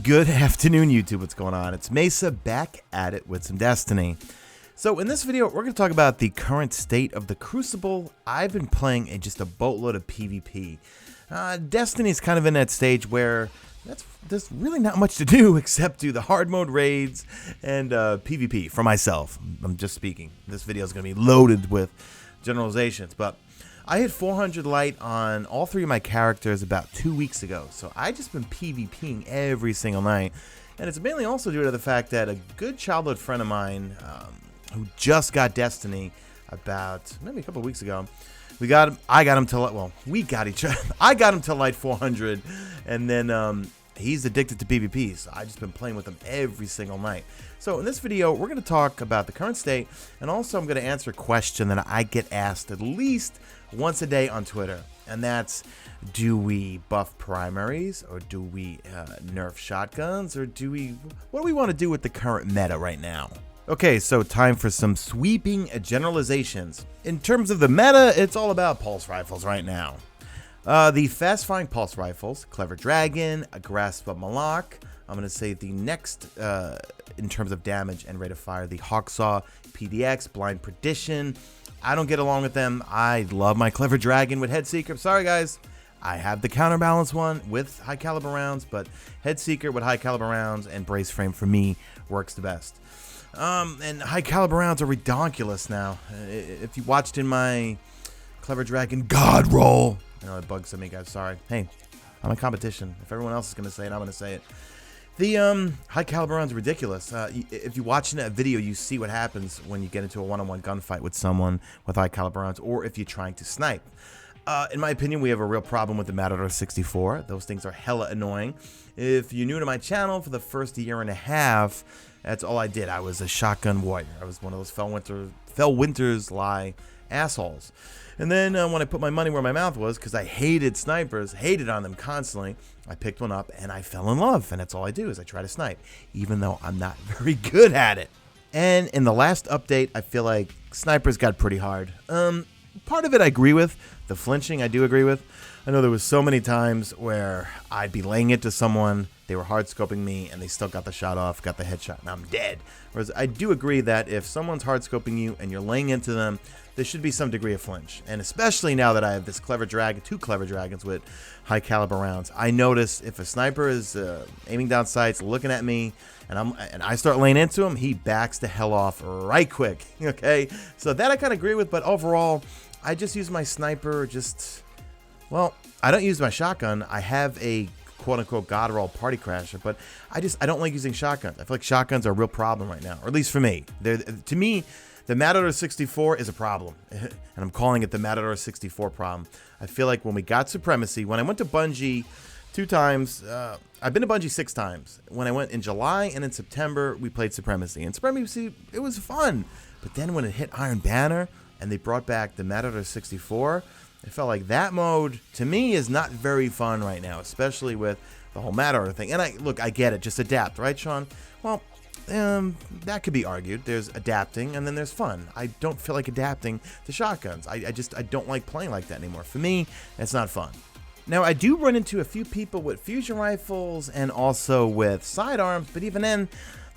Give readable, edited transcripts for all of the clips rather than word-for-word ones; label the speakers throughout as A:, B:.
A: Good afternoon, YouTube. What's going on? It's Mesa back at it with some Destiny. So in this video, we're going to talk about the current state of the Crucible. I've been playing just a boatload of PvP. Destiny is kind of in that stage where there's really not much to do except do the hard mode raids and PvP for myself. I'm just speaking. This video is going to be loaded with generalizations, but I hit 400 light on all three of my characters about 2 weeks ago, so I just been PvPing every single night, and it's mainly also due to the fact that a good childhood friend of mine who just got Destiny about maybe a couple weeks ago, I got him to I got him to light 400, and then he's addicted to PvP, so I've just been playing with him every single night. So in this video, we're going to talk about the current state, and also I'm going to answer a question that I get asked at least once a day on Twitter, and that's, do we buff primaries, or do we nerf shotguns, or what do we want to do with the current meta right now? Okay, so time for some sweeping generalizations. In terms of the meta, it's all about pulse rifles right now. The fast-firing pulse rifles, Clever Dragon, a Grasp of Malak. I'm going to say the next, in terms of damage and rate of fire, the Hawksaw PDX, Blind Perdition. I don't get along with them. I love my Clever Dragon with Headseeker. Sorry, guys. I have the counterbalance one with high caliber rounds, but Headseeker with high caliber rounds and Brace Frame for me works the best. And high caliber rounds are redonkulous now. If you watched in my Clever Dragon God roll, I know it bugs some of you guys. Sorry. Hey, I'm a competition. If everyone else is going to say it, I'm going to say it. The high caliber rounds are ridiculous. If you watch that video, you see what happens when you get into a one-on-one gunfight with someone with high caliber rounds, or if you're trying to snipe. In my opinion, we have a real problem with the Matador 64. Those things are hella annoying. If you're new to my channel, for the first year and a half, that's all I did. I was a shotgun warrior. I was one of those Fell Winters lie assholes. And then when I put my money where my mouth was, because I hated snipers, hated on them constantly, I picked one up and I fell in love. And that's all I do is I try to snipe, even though I'm not very good at it. And in the last update, I feel like snipers got pretty hard. Part of it I agree with. The flinching I do agree with. I know there was so many times where I'd be laying it to someone, they were hard scoping me, and they still got the shot off, got the headshot, and I'm dead. Whereas I do agree that if someone's hard scoping you and you're laying into them, there should be some degree of flinch. And especially now that I have this Clever Dragon, 2 Clever Dragons with high caliber rounds, I notice if a sniper is aiming down sights, looking at me, and I start laying into him, he backs the hell off right quick. Okay, so that I kind of agree with, but overall, I just use my sniper well, I don't use my shotgun. I have a quote-unquote God roll party crasher, but I don't like using shotguns. I feel like shotguns are a real problem right now, or at least for me. To me, the Matador 64 is a problem, and I'm calling it the Matador 64 problem. I feel like when we got Supremacy, when I went to Bungie 2 times, I've been to Bungie 6 times. When I went in July and in September, we played Supremacy, and Supremacy, it was fun. But then when it hit Iron Banner, and they brought back the Matador 64, it felt like that mode, to me, is not very fun right now, especially with the whole Matador thing. And I get it, just adapt, right, Sean? Well, that could be argued. There's adapting, and then there's fun. I don't feel like adapting to shotguns. I don't like playing like that anymore. For me, it's not fun. Now, I do run into a few people with fusion rifles and also with sidearms, but even then,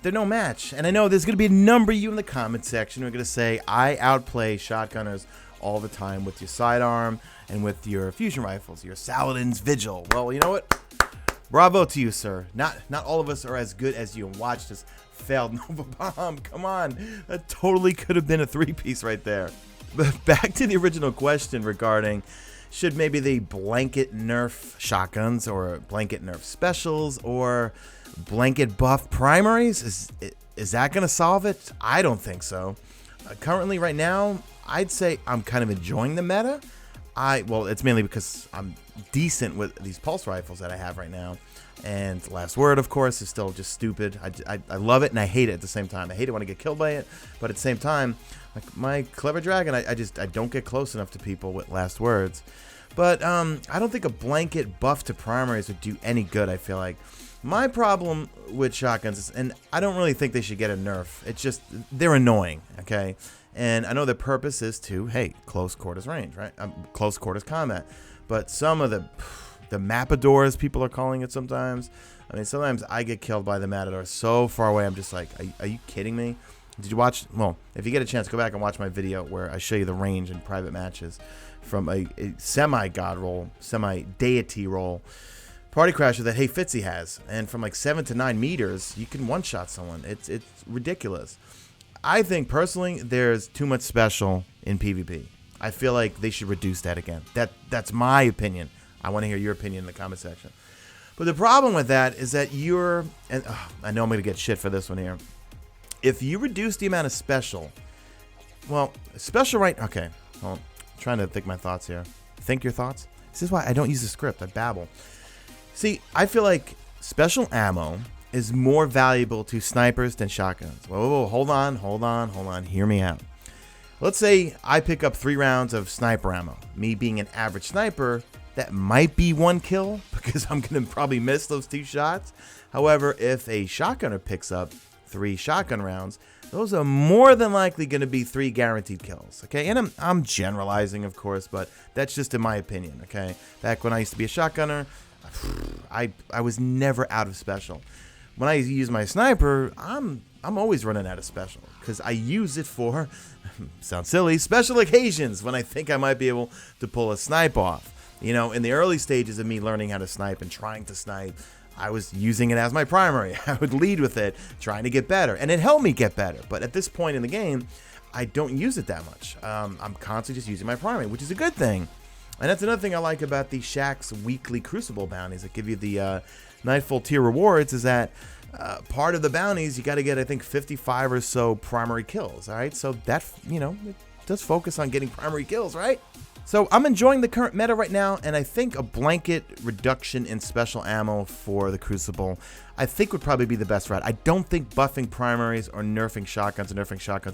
A: they're no match. And I know there's going to be a number of you in the comment section who are going to say, I outplay shotgunners all the time with your sidearm and with your fusion rifles, your Saladin's Vigil. Well, you know what? Bravo to you, sir. Not all of us are as good as you. And watch this failed Nova Bomb. Come on. That totally could have been a 3-piece right there. But back to the original question regarding, should maybe they blanket nerf shotguns or blanket nerf specials or blanket buff primaries? Is that going to solve it? I don't think so. Currently, right now, I'd say I'm kind of enjoying the meta. Well, it's mainly because I'm decent with these pulse rifles that I have right now. And Last Word, of course, is still just stupid. I love it and I hate it at the same time. I hate it when I get killed by it, but at the same time, like my Clever Dragon, I don't get close enough to people with Last Words. But I don't think a blanket buff to primaries would do any good, I feel like. My problem with shotguns is, and I don't really think they should get a nerf, it's just, they're annoying, okay? And I know the purpose is to, hey, close quarters range, right? Close quarters combat. But some of the mapadors, people are calling it sometimes, I mean, sometimes I get killed by the Matador so far away, I'm just like, are you kidding me? Did you watch? Well, if you get a chance, go back and watch my video where I show you the range in private matches from a semi-god roll, semi-deity roll party crasher that Hey Fitzy has. And from like 7 to 9 meters, you can one-shot someone. It's ridiculous. I think, personally, there's too much special in PvP. I feel like they should reduce that again. That's my opinion. I want to hear your opinion in the comment section. But the problem with that is that I know I'm going to get shit for this one here. If you reduce the amount of special, well, special right, okay, well, I'm trying to think my thoughts here. Think your thoughts? This is why I don't use the script, I babble. See, I feel like special ammo is more valuable to snipers than shotguns. Whoa, hold on, hear me out. Let's say I pick up 3 rounds of sniper ammo. Me being an average sniper, that might be 1 kill because I'm going to probably miss those 2 shots. However, if a shotgunner picks up 3 shotgun rounds, those are more than likely going to be 3 guaranteed kills, okay? And I'm generalizing, of course, but that's just in my opinion, okay? Back when I used to be a shotgunner, I was never out of special. When I use my sniper, I'm always running out of special because I use it for, sounds silly, special occasions when I think I might be able to pull a snipe off. You know, in the early stages of me learning how to snipe and trying to snipe, I was using it as my primary. I would lead with it, trying to get better, and it helped me get better. But at this point in the game, I don't use it that much. I'm constantly just using my primary, which is a good thing. And that's another thing I like about the Shack's weekly Crucible bounties that give you the Nightfall tier rewards is that part of the bounties, you got to get, I think, 55 or so primary kills, all right? So that, you know, it does focus on getting primary kills, right? So I'm enjoying the current meta right now, and I think a blanket reduction in special ammo for the Crucible, I think would probably be the best route. I don't think buffing primaries or nerfing shotguns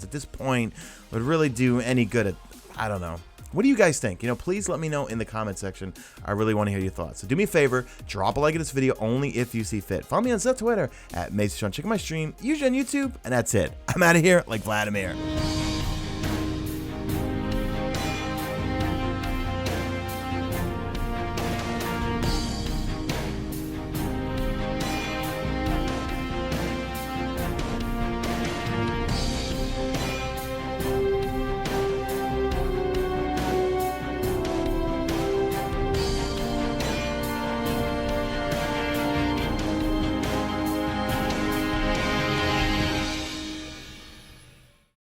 A: at this point would really do any good at, I don't know. What do you guys think? You know, please let me know in the comment section. I really want to hear your thoughts. So do me a favor, drop a like at this video only if you see fit. Follow me on Twitter at Mesa Sean. Check out my stream, usually on YouTube, and that's it. I'm out of here like Vladimir.